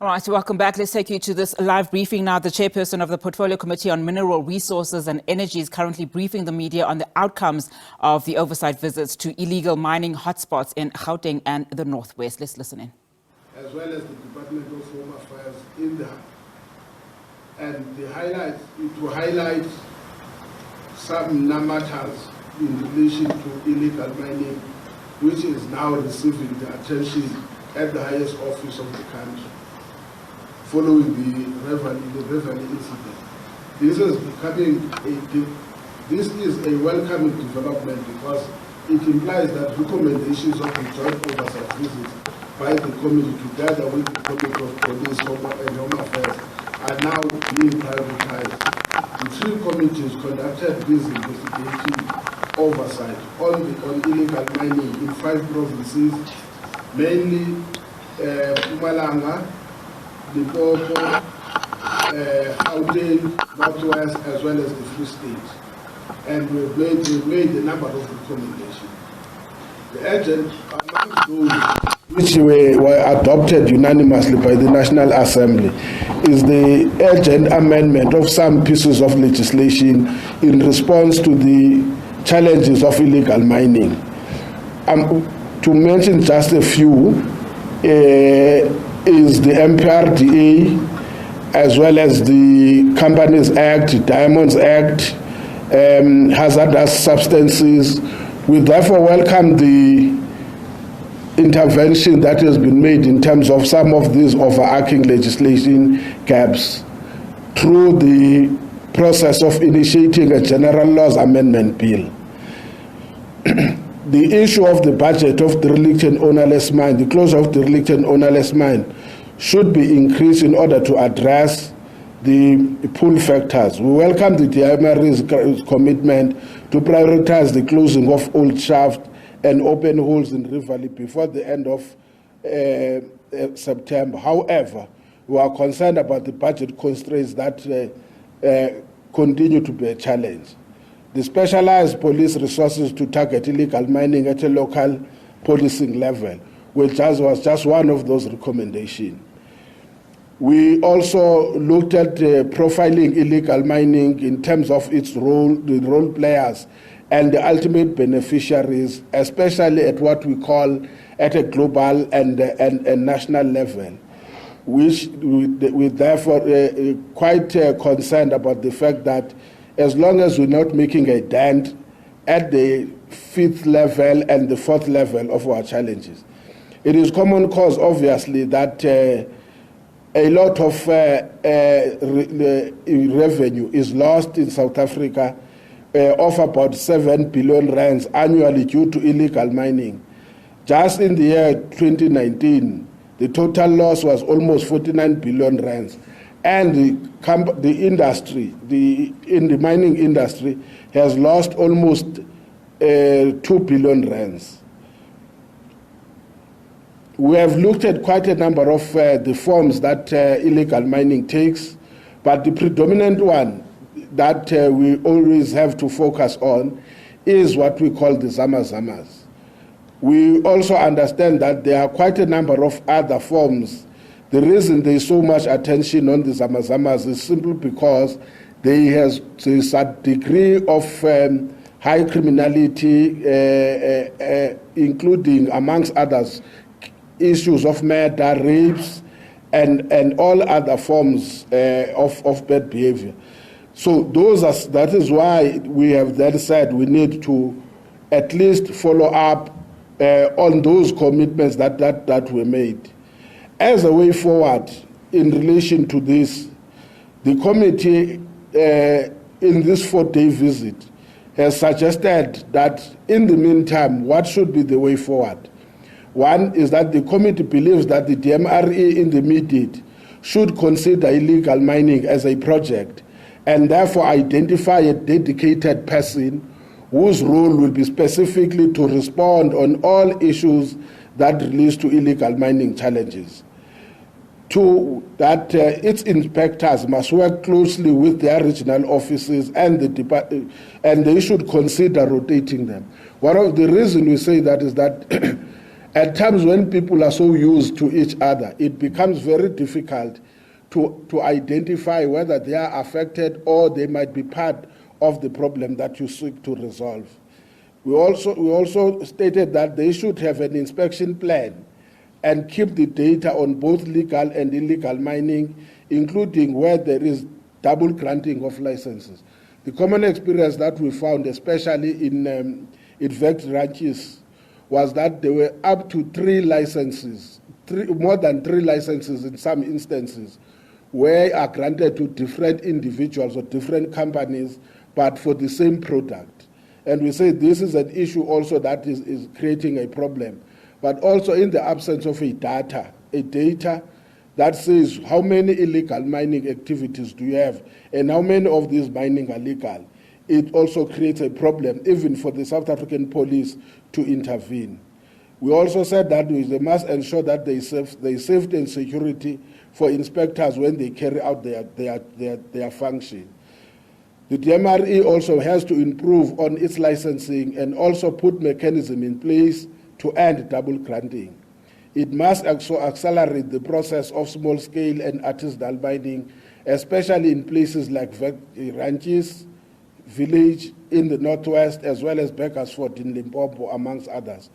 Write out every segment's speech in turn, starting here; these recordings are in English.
All right, so welcome back. Let's take you to this live briefing now. The chairperson of the Portfolio Committee on Mineral Resources and Energy is currently briefing the media on the outcomes of the oversight visits to illegal mining hotspots in Gauteng and the North West. Let's listen in. As well as the Department of Home Affairs in the and it will highlight some matters in relation to illegal mining, which is now receiving the attention at the highest office of the country following the Reveille incident. This is a welcoming development because it implies that recommendations of the joint oversight visits by the committee together with the Committee of Police and Home Affairs are now being prioritized. The three committees conducted this investigative oversight on illegal mining in 5 provinces, mainly Mpumalanga, Limpopo, Gauteng, North West, as well as the Free State. And we've made a number of recommendations. The urgent among those which were adopted unanimously by the National Assembly is the urgent amendment of some pieces of legislation in response to the challenges of illegal mining. To mention just a few, is the MPRDA, as well as the Companies Act, Diamonds Act, hazardous substances. We therefore welcome the intervention that has been made in terms of some of these overarching legislation gaps through the process of initiating a general laws amendment bill. The issue of the budget of derelict and ownerless mine, the closure of derelict and ownerless mine, should be increased in order to address the pull factors. We welcome the DMR's commitment to prioritize the closing of old shafts and open holes in River Valley before the end of September. However, we are concerned about the budget constraints that continue to be a challenge. The specialized police resources to target illegal mining at a local policing level was just one of those recommendations. We also looked at profiling illegal mining in terms of its role, the role players, and the ultimate beneficiaries, especially at what we call at a global and national level, which we therefore quite concerned about the fact that as long as we're not making a dent at the 5th level and the 4th level of our challenges, it is common cause, obviously, that a lot of revenue is lost in South Africa of about 7 billion rands annually due to illegal mining. Just in the year 2019, the total loss was almost 49 billion rands. And the industry, in the mining industry, has lost almost 2 billion rands. We have looked at quite a number of the forms that illegal mining takes, but the predominant one that we always have to focus on is what we call the zama-zamas. We also understand that there are quite a number of other forms. The reason there is so much attention on the zama-zamas is simply because there is a degree of high criminality, including, amongst others, issues of murder, rapes, and all other forms of bad behavior. So that is why we have then said we need to at least follow up on those commitments that were made. As a way forward in relation to this, the committee in this 4-day visit has suggested that in the meantime, what should be the way forward? One is that the committee believes that the DMRE in the immediate should consider illegal mining as a project and therefore identify a dedicated person whose role will be specifically to respond on all issues that relate to illegal mining challenges. 2, that its inspectors must work closely with their regional offices and they should consider rotating them. One of the reasons we say that is that At times when people are so used to each other, it becomes very difficult to identify whether they are affected or they might be part of the problem that you seek to resolve. We also stated that they should have an inspection plan and keep the data on both legal and illegal mining, including where there is double granting of licenses. The common experience that we found, especially in vect ranches, was that there were up to 3 licenses, more than 3 licenses in some instances, where are granted to different individuals or different companies, but for the same product. And we say this is an issue also that is creating a problem. But also in the absence of a data that says how many illegal mining activities do you have and how many of these mining are legal, it also creates a problem even for the South African police to intervene. We also said that they must ensure that there is safety and security for inspectors when they carry out their function. The DMRE also has to improve on its licensing and also put mechanism in place to end double granting. It must also accelerate the process of small-scale and artisanal mining, especially in places like ranches, village in the Northwest, as well as Bakersford in Limpopo, amongst others.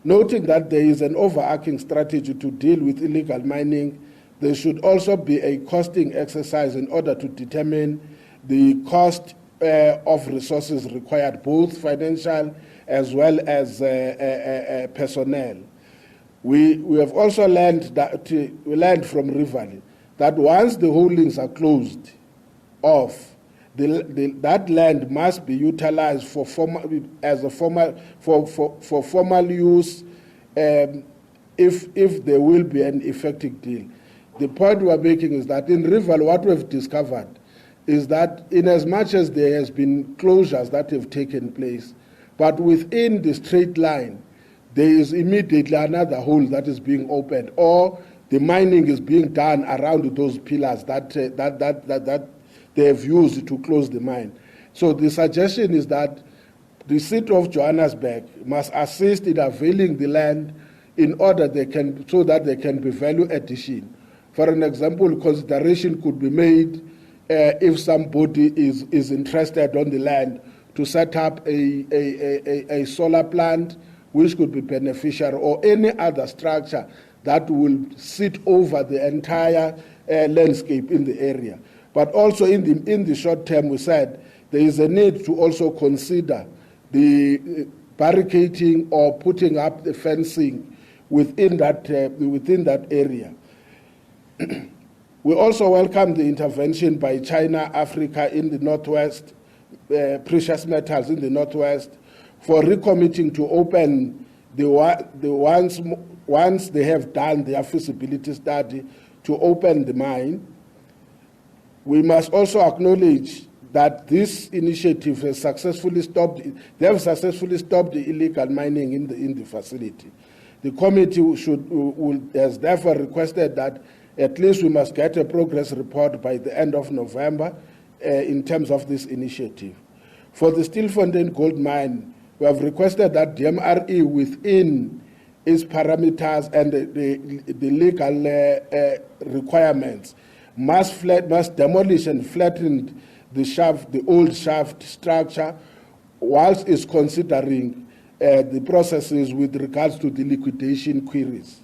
Noting that there is an overarching strategy to deal with illegal mining, there should also be a costing exercise in order to determine the cost of resources required, both financial as well as personnel. We have also learned from Rivali that once the holdings are closed off, that land must be utilized for formal use if there will be an effective deal. The point we are making is that in Rivali, what we have discovered is that in as much as there has been closures that have taken place, but within the straight line, there is immediately another hole that is being opened, or the mining is being done around those pillars that they have used to close the mine. So the suggestion is that the city of Johannesburg must assist in availing the land in order so that there can be value addition. For an example, consideration could be made if somebody is interested on the land to set up a solar plant which could be beneficial, or any other structure that will sit over the entire landscape in the area. But also in the short term, we said there is a need to also consider the barricading or putting up the fencing within that area. We also welcome the intervention by China, Africa in the Northwest, precious metals in the Northwest, for recommitting to open once they have done their feasibility study to open the mine. We must also acknowledge that this initiative has successfully stopped the illegal mining in the facility. The committee has therefore requested that at least we must get a progress report by the end of November in terms of this initiative. For the Stilfontein gold mine, we have requested that DMRE within its parameters and the legal requirements must demolish and flatten the old shaft structure whilst it's considering the processes with regards to the liquidation queries.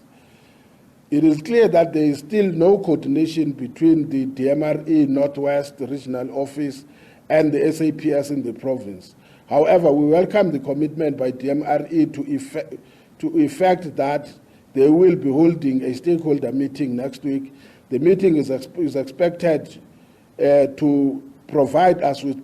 It is clear that there is still no coordination between the DMRE Northwest Regional Office and the SAPS in the province. However, we welcome the commitment by DMRE to effect that they will be holding a stakeholder meeting next week. The meeting is expected to provide us with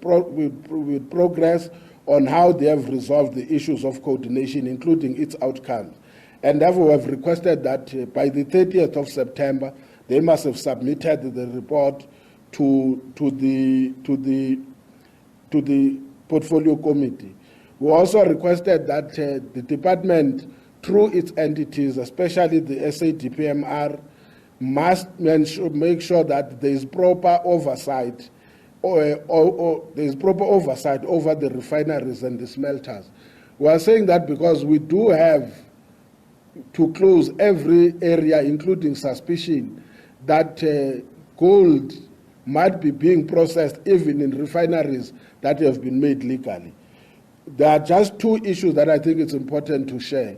progress on how they have resolved the issues of coordination, including its outcomes. And therefore, we have requested that by the 30th of September, they must have submitted the report to the portfolio committee. We also requested that the department, through its entities, especially the SADPMR, must make sure that there is proper oversight, or there is proper oversight over the refineries and the smelters. We are saying that because we do have to close every area, including suspicion that gold might be being processed even in refineries that have been made legally. There are just two issues that I think it's important to share.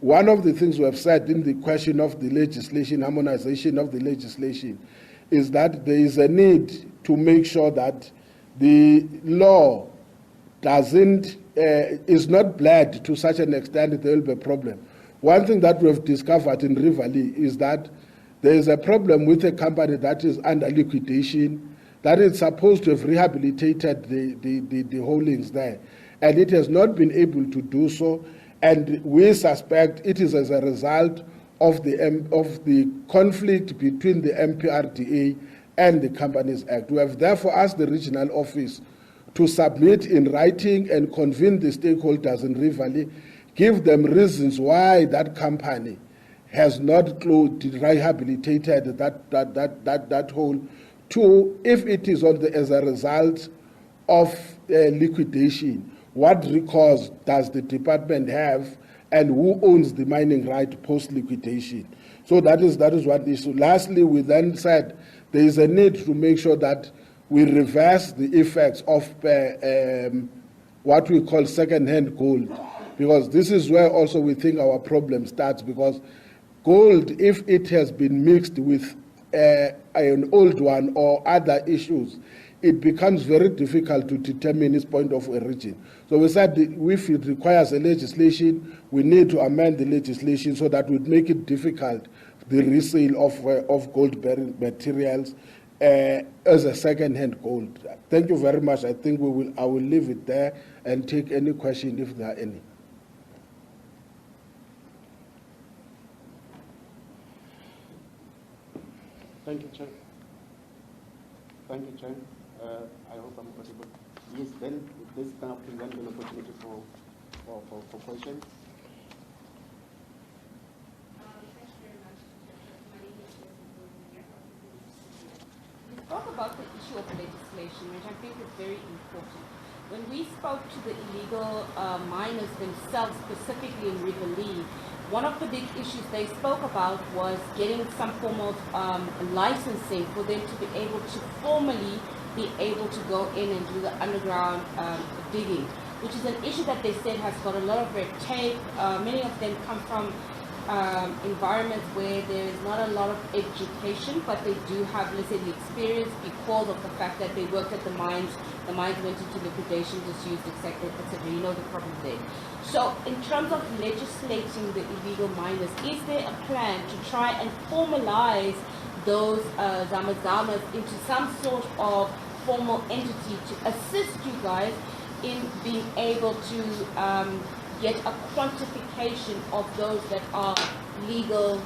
One of the things we have said in the question of the legislation, harmonization of the legislation, is that there is a need to make sure that the law is not bled to such an extent that there will be a problem. One thing that we have discovered in Rivali is that there is a problem with a company that is under liquidation, that is supposed to have rehabilitated the holdings there, and it has not been able to do so, and we suspect it is as a result of the conflict between the MPRDA and the Companies Act. We have therefore asked the regional office to submit in writing and convene the stakeholders in Rivali, give them reasons why that company has not rehabilitated that whole. Two, if it is as a result of liquidation, what recourse does the department have, and who owns the mining right post-liquidation? So that is one issue. Lastly, we then said there is a need to make sure that we reverse the effects of what we call second-hand gold, because this is where also we think our problem starts, because gold, if it has been mixed with an old one or other issues, it becomes very difficult to determine its point of origin. So we said if it requires a legislation, we need to amend the legislation so that would make it difficult, the resale of gold-bearing materials as a second-hand gold. Thank you very much. I think I will leave it there and take any question if there are any. Thank you, Chair. Thank you, Chair. I hope I'm audible. Yes, then this now presents an opportunity for questions. Thank you very much. My name is You spoke about the issue of legislation, which I think is very important. When we spoke to the illegal miners themselves, specifically in Rivali, one of the big issues they spoke about was getting some form of licensing for them to be able to formally be able to go in and do the underground digging, which is an issue that they said has got a lot of red tape. Many of them come from environments where there is not a lot of education, but they do have, let's say, the experience because of the fact that they worked at the mines went into liquidation, disused, etc., etc. You know the problem there. So in terms of legislating the illegal miners, is there a plan to try and formalize those zamazamas into some sort of formal entity to assist you guys in being able to get a quantification of those that are legal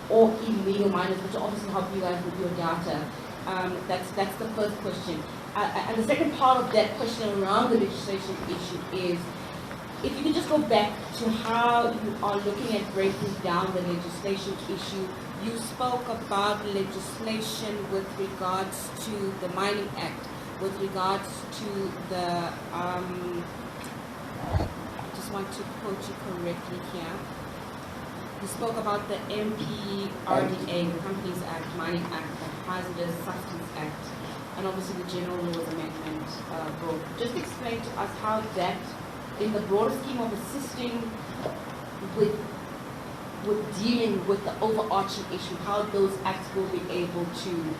or illegal miners, which will obviously help you guys with your data? That's the first question. And the second part of that question around the legislation issue is, if you can just go back to how you are looking at breaking down the legislation issue. You spoke about legislation with regards to the Mining Act, with regards to the, I just want to quote you correctly here. You spoke about the MPRDA, the Companies Act, Mining Act, the Hazardous Substance Act, and obviously the General Laws Amendment Bill. Just explain to us how that, in the broader scheme of assisting with dealing with the overarching issue, how those acts will be able to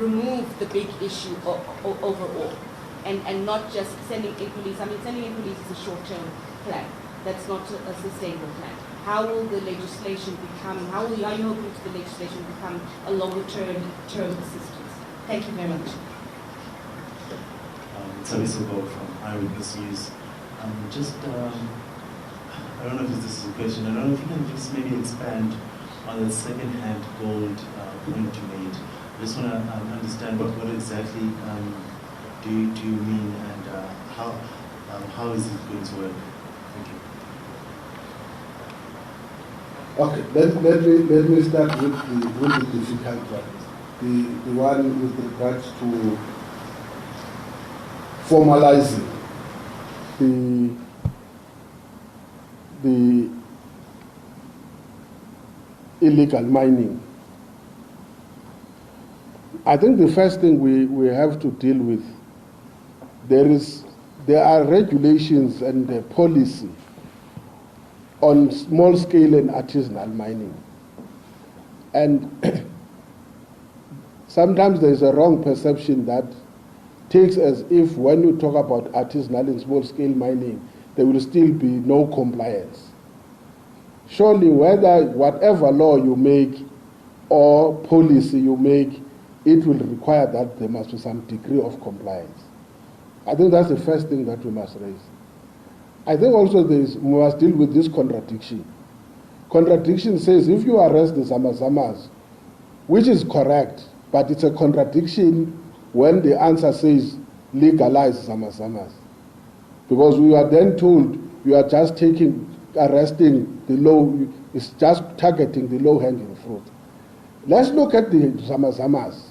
remove the big issue overall, and not just sending in police. I mean, sending in police is a short-term plan. That's not a sustainable plan. How will the legislation become, how are you hoping the legislation become a longer-term assistance? Thank you very much. It's SABC from Eyewitness News. I don't know if this is a question. I don't know if you can just maybe expand on the second-hand gold point you made. I just want to understand what exactly do you mean, and how is it going to work? Thank you. Okay, let me start with the difficult one. The one with regards to formalizing the illegal mining, I think the first thing we have to deal with, there are regulations and policy on small scale and artisanal mining. And sometimes there's a wrong perception that takes as if when you talk about artisanal and small scale mining, there will still be no compliance. Surely whatever law you make or policy you make, it will require that there must be some degree of compliance. I think that's the first thing that we must raise. I think also we must deal with this contradiction. Contradiction says if you arrest the Zamazamas, which is correct, but it's a contradiction when the answer says legalize Zamazamas. Because we are then told you are just arresting the low, it's just targeting the low-hanging fruit. Let's look at the Zamazamas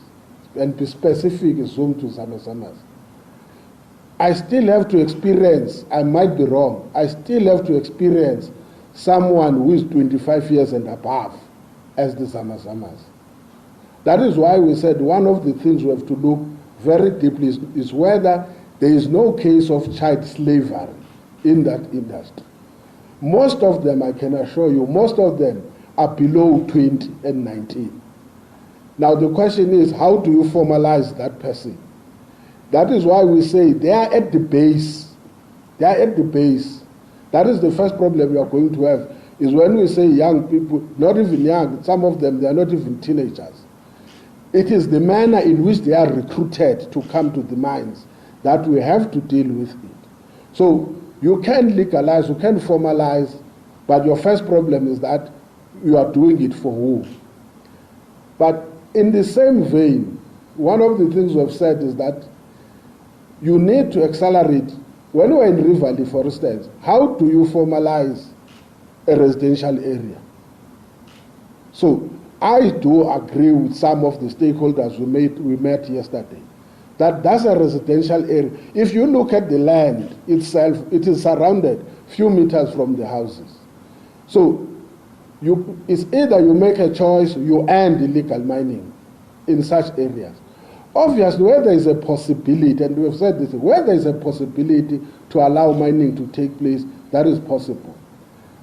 and be specific, zoom to Zamazamas. I still have to experience, I might be wrong, I still have to experience someone who is 25 years and above as the Zamazamas. That is why we said one of the things we have to look very deeply is whether there is no case of child slavery in that industry. Most of them, I can assure you, most of them are below 20 and 19. Now the question is, how do you formalize that person? That is why we say they are at the base. They are at the base. That is the first problem we are going to have, is when we say young people, not even young, some of them, they are not even teenagers. It is the manner in which they are recruited to come to the mines that we have to deal with it. So you can legalize, you can formalize, but your first problem is that you are doing it for who? But in the same vein, one of the things we've said is that you need to accelerate. When we're in Rivali, for instance, how do you formalize a residential area? So I do agree with some of the stakeholders we met yesterday, that that's a residential area. If you look at the land itself, it is surrounded few meters from the houses. So it's either you make a choice, you end illegal mining in such areas. Obviously, where there is a possibility, and we've said this, where there is a possibility to allow mining to take place, that is possible.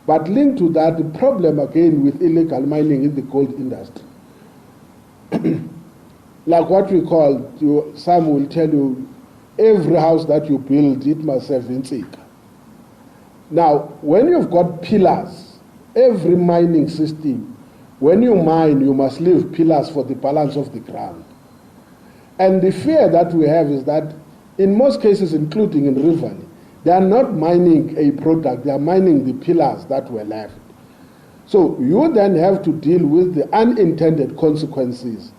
But linked to that, the problem again with illegal mining in the gold industry, like what we call, some will tell you, every house that you build, it must have insika. Now, when you've got pillars, every mining system, when you mine, you must leave pillars for the balance of the ground. And the fear that we have is that in most cases, including in Rivali, they are not mining a product, they are mining the pillars that were left. So you then have to deal with the unintended consequences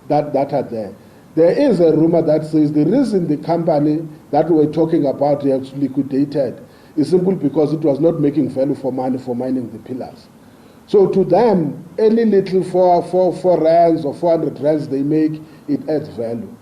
that are there. There is a rumor that says the reason the company that we're talking about has liquidated is simply because it was not making value for money for mining the pillars. So to them, any little 4 rands or 400 rands they make, it adds value.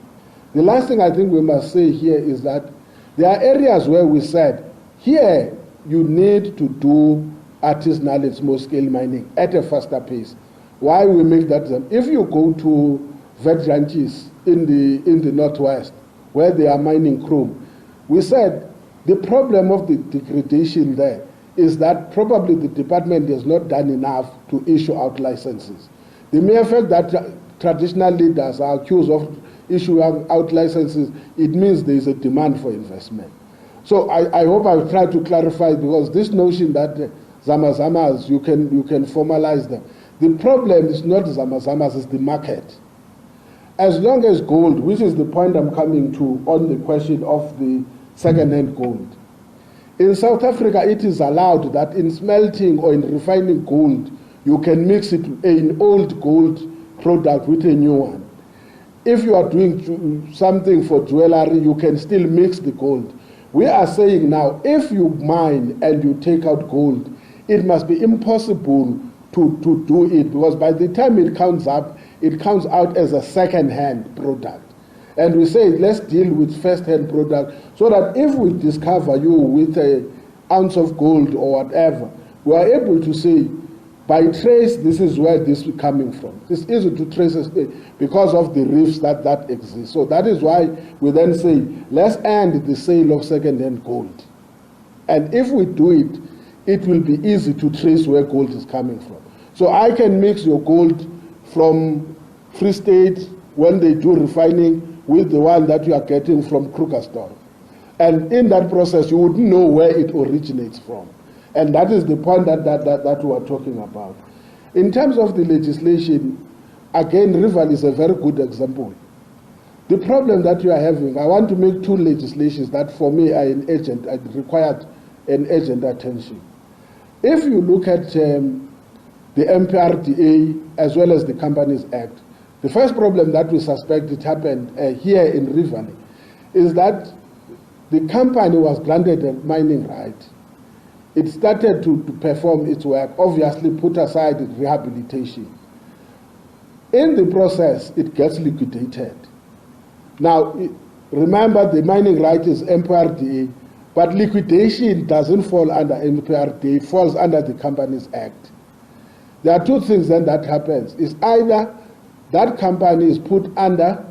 The last thing I think we must say here is that there are areas where we said, here you need to do artisanal and small-scale mining at a faster pace. Why we make that? If you go to vet ranches in the Northwest, where they are mining chrome, we said the problem of the degradation there is that probably the department has not done enough to issue out licenses. The mere fact that traditional leaders are accused of issuing out licenses, it means there is a demand for investment. So I hope I've tried to clarify, because this notion that Zamazamas, you can formalize them. The problem is not Zamazamas, it's the market. As long as gold, which is the point I'm coming to on the question of the second-hand gold. In South Africa, it is allowed that in smelting or in refining gold, you can mix it in old gold product with a new one. If you are doing something for jewelry, you can still mix the gold. We are saying now, if you mine and you take out gold, it must be impossible to do it, because by the time it counts up, it counts out as a second-hand product. And we say, let's deal with first-hand product, so that if we discover you with an ounce of gold or whatever, we are able to say, by trace, this is where this is coming from. It's easy to trace because of the reefs that exist. So that is why we then say, let's end the sale of second-hand gold. And if we do it, it will be easy to trace where gold is coming from. So I can mix your gold from Free State when they do refining with the one that you are getting from Krugerstone. And in that process, you wouldn't know where it originates from. And that is the point that we are talking about. In terms of the legislation, again, Rival is a very good example. The problem that you are having, I want to make two legislations that for me are required an urgent attention. If you look at the MPRDA as well as the Companies Act, the first problem that we suspect it happened here in Rivali is that the company was granted a mining right. It started to perform its work, obviously put aside rehabilitation. In the process, it gets liquidated. Now, remember the mining right is MPRDA, but liquidation doesn't fall under MPRDA, it falls under the Companies Act. There are two things then that happens. It's either that company is put under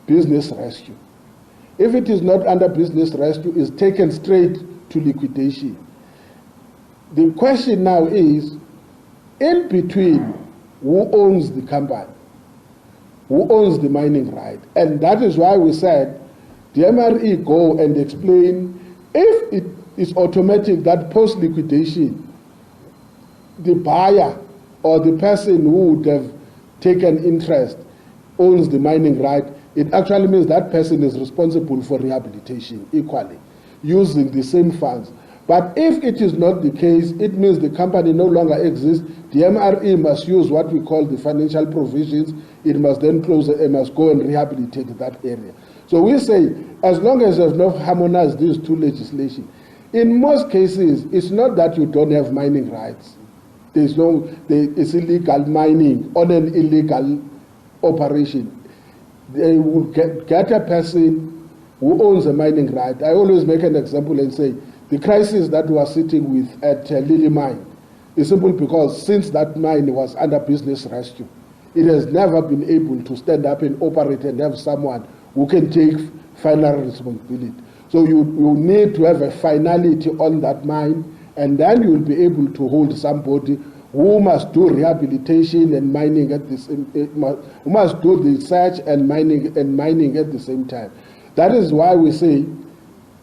business rescue. If it is not under business rescue, it's taken straight to liquidation. The question now is, in between, who owns the company? Who owns the mining right? And that is why we said the MRE go and explain if it is automatic that post-liquidation, the buyer or the person who would have taken interest owns the mining right, it actually means that person is responsible for rehabilitation equally, using the same funds. But if it is not the case, it means the company no longer exists. The MRE must use what we call the financial provisions. It must then close it and must go and rehabilitate that area. So we say, as long as there's not harmonized these two legislation, in most cases, it's not that you don't have mining rights. It's illegal mining on an illegal operation. They will get a person who owns a mining right. I always make an example and say, the crisis that we are sitting with at Lily Mine is simply because since that mine was under business rescue, it has never been able to stand up and operate and have someone who can take final responsibility. So you need to have a finality on that mine, and then you will be able to hold somebody who must do rehabilitation and mining at the same, who must do the search and mining at the same time. That is why we say,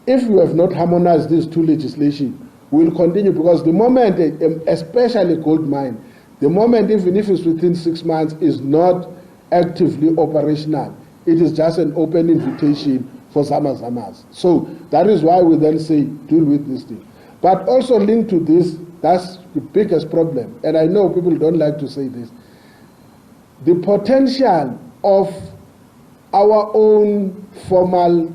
if we have not harmonized these two legislation, we will continue, because the moment, especially gold mine, the moment, even if it's within 6 months, is not actively operational, it is just an open invitation for Zamas. So that is why we then say, deal with this thing. But also linked to this, that's the biggest problem, and I know people don't like to say this, the potential of our own formal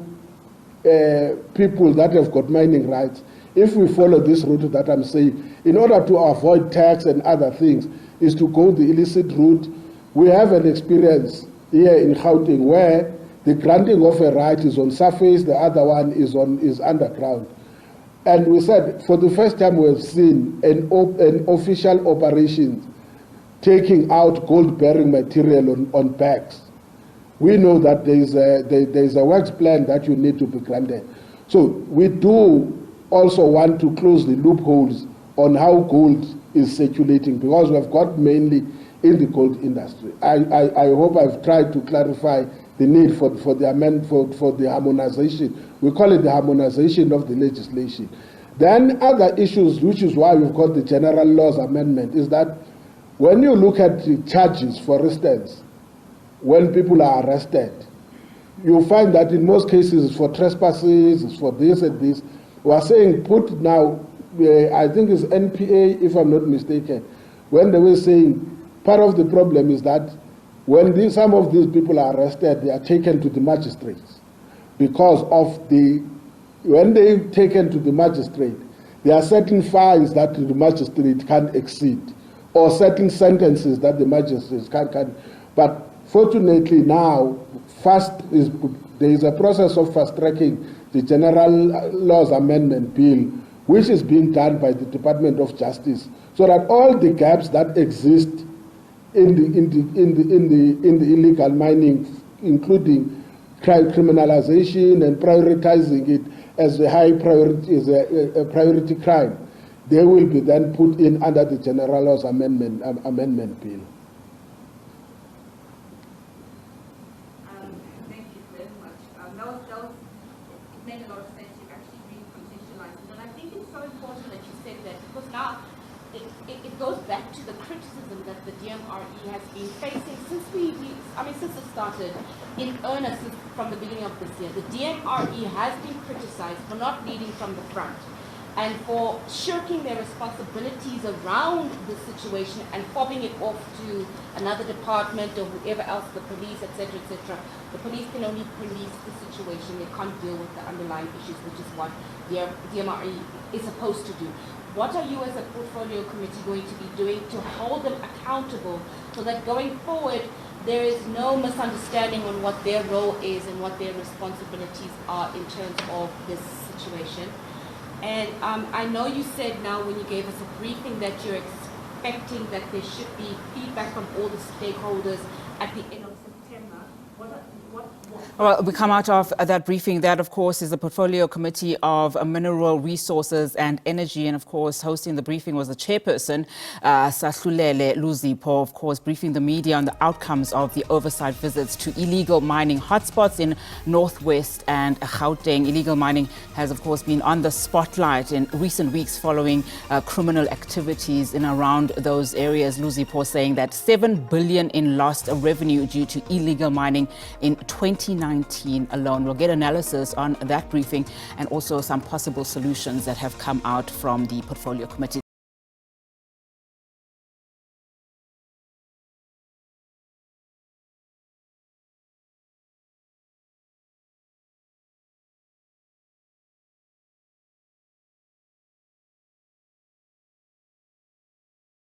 people that have got mining rights, if we follow this route that I'm saying, in order to avoid tax and other things, is to go the illicit route. We have an experience here in Gauteng where the granting of a right is on surface, the other one is underground. And we said, for the first time we have seen an official operation taking out gold-bearing material on bags. We know that there is a works plan that you need to be granted. So we do also want to close the loopholes on how gold is circulating, because we have got mainly in the gold industry. I hope I've tried to clarify the need for the harmonization. We call it the harmonization of the legislation. Then other issues, which is why we've got the General Laws Amendment, is that when you look at the charges, for instance, when people are arrested, you'll find that in most cases it's for trespasses, it's for this and this. We are saying put now, I think it's NPA, if I'm not mistaken, when they were saying part of the problem is that when some of these people are arrested, they are taken to the magistrates, because of when they're taken to the magistrate, there are certain fines that the magistrate can't exceed, or certain sentences that the magistrates can't. But fortunately now, there is a process of fast-tracking the General Laws Amendment Bill, which is being done by the Department of Justice, so that all the gaps that exist in the illegal mining, including criminalization and prioritizing it as a high priority, as a priority crime, they will be then put in under the General Laws Amendment Bill. Thank you very much. It made a lot of sense. You actually recontextualized it. And I think it's so important that you said that, because now it goes back to the criticism that the DMRE has been facing since since it started in earnest from the beginning of this year. The DMRE has been criticized for not leading from the front and for shirking their responsibilities around the situation and fobbing it off to another department or whoever else, the police, etc., etc. The police can only police the situation. They can't deal with the underlying issues, which is what the DMRE is supposed to do. What are you as a portfolio committee going to be doing to hold them accountable so that going forward there is no misunderstanding on what their role is and what their responsibilities are in terms of this situation? And I know you said now when you gave us a briefing that you're expecting that there should be feedback from all the stakeholders at the end of September. Well, we come out of that briefing. That, of course, is the Portfolio Committee of Mineral Resources and Energy. And, of course, hosting the briefing was the chairperson, Sahlulele Luzipo, of course, briefing the media on the outcomes of the oversight visits to illegal mining hotspots in North West and Gauteng. Illegal mining has, of course, been on the spotlight in recent weeks following criminal activities in around those areas. Luzipo saying that 7 billion in lost revenue due to illegal mining in 2019 alone. We'll get analysis on that briefing and also some possible solutions that have come out from the Portfolio Committee.